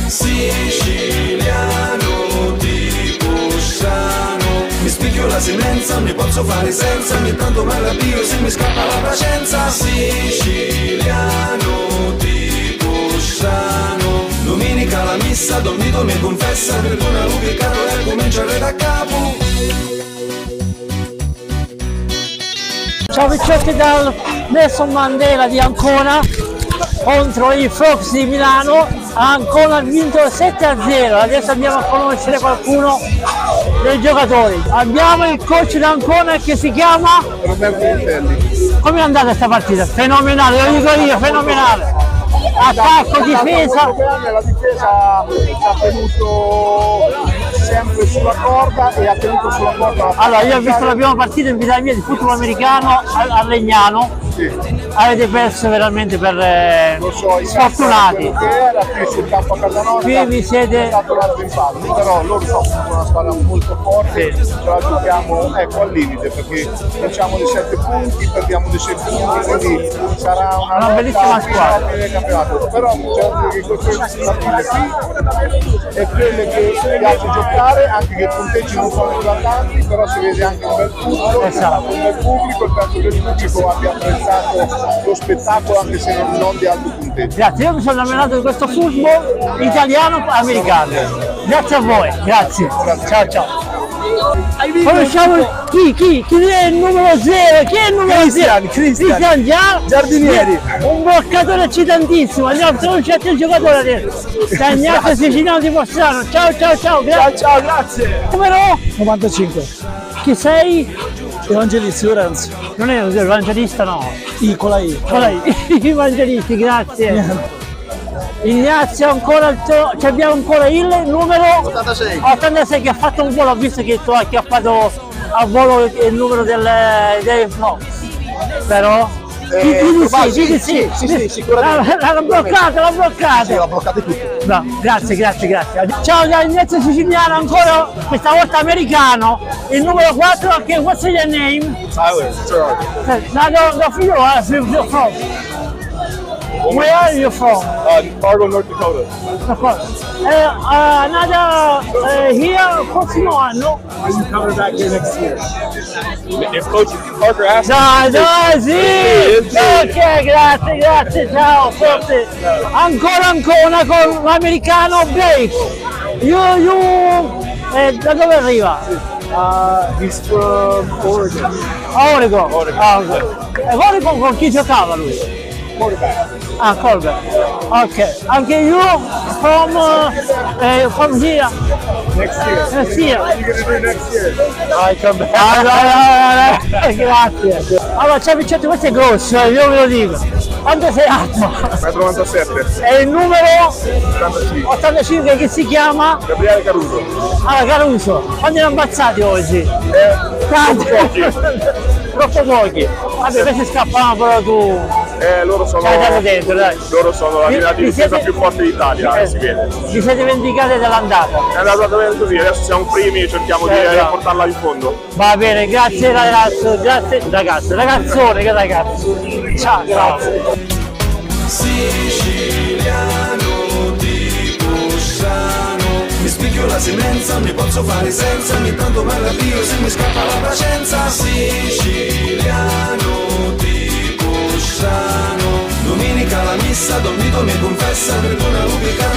Siciliano di Pusciano, mi spicchio la semenza, non mi posso fare senza, ogni tanto mi arrabbio se mi scappa la pazienza. Siciliano di Pusciano, domenica la messa, Don Vito mi confessa, perdona l'ubicato e cominciare da capo. Ciao Picciotti dal Nelson Mandela di Ancona contro i Frogs di Milano. Ancona ha vinto 7-0, adesso andiamo a conoscere qualcuno dei giocatori. Abbiamo il coach da Ancona che si chiama Roberto Vitelli. Come è andata questa partita? Fenomenale, lo dico io, fenomenale. Attacco, difesa. La difesa ha tenuto sempre sulla corda e ha tenuto sulla corda. Allora, io ho visto la prima partita in vita mia di football americano a Legnano. Sì. Avete perso veramente per Lo so, sfortunati. che era qui sul campo a casa nostra. Qui vi siete. È stato un altro impatto, però loro sono una squadra molto forte, Sì. ce la giochiamo ecco al limite perché facciamo dei 7 punti, perdiamo dei 6 punti, quindi sarà una bellissima squadra. Del campionato. Però c'è che queste partite qui è quelle che piace giocare, anche che i punteggi non sono eclatanti, però si vede anche un bel football, Esatto. un bel pubblico, il penso che il pubblico abbia apprezzato lo spettacolo anche se non di alto punteggio. Grazie, io mi sono innamorato di questo football italiano-americano. Grazie a voi, grazie. Ciao ciao. Conosciamo chi è il numero 0? Chi è il numero 0? Cristian Giardinieri. Un bloccatore eccitantissimo. Andiamo a conoscere il giocatore adesso. Cagnazzo Siciliano di Posciano. Ciao, grazie. Ciao, grazie. Numero 95. chi sei? Evangelisti Lorenzo. Non è un evangelista, no. Con la I. I evangelisti, grazie. Ignazio abbiamo ancora il numero 86 che ha fatto un volo, ho visto che tu hai acchiappato a volo il numero dei Fox, però sì, sicuramente. L'ha bloccata. Sì, l'ha bloccata tutto. No, grazie. Ciao da Ignazio Siciliano, ancora questa volta americano, il numero 4 che what's your name? Tyler. No, from. Where are you from? Fargo, North Dakota. Another here, prossimo anno. Are you coming back here next year? If Coach Parker asks. Dai, sì! Ok, grazie, ciao, forte. Ancora con l'americano Blake. Da dove arriva? He's from Oregon. Oregon. Oregon con chi giocava lui? Quarterback. Colbert. Ok. Anche you from here. Next year. Next year. What are you going to do next year? I come back. Grazie. Allora, ciao Picciotti, questo è grosso, io ve lo dico. Quanto sei alto? 1,97 m. E il numero 85. 85 che si chiama? Gabriele Caruso. Allora, Caruso, quanti ne hanno ammazzati oggi? Tanti. Troppo pochi. Vabbè, questi scappano però tu. Loro sono. Dentro, dai. Loro sono la linea di difesa più forte d'Italia, si vede. Vi siete vendicati dell'andata? È andata bene così, adesso siamo primi e cerchiamo di portarla in fondo. Va bene, grazie ragazzone, che ragazzo. Ciao, grazie. Siciliano di Pusciano, mi spicchio la semenza, non mi posso fare senza, ogni tanto mi arrabbio se mi scappa la pazienza. Siciliano di Pusciano, domenica la messa, Don Vito mi confessa, perdona l'ubicato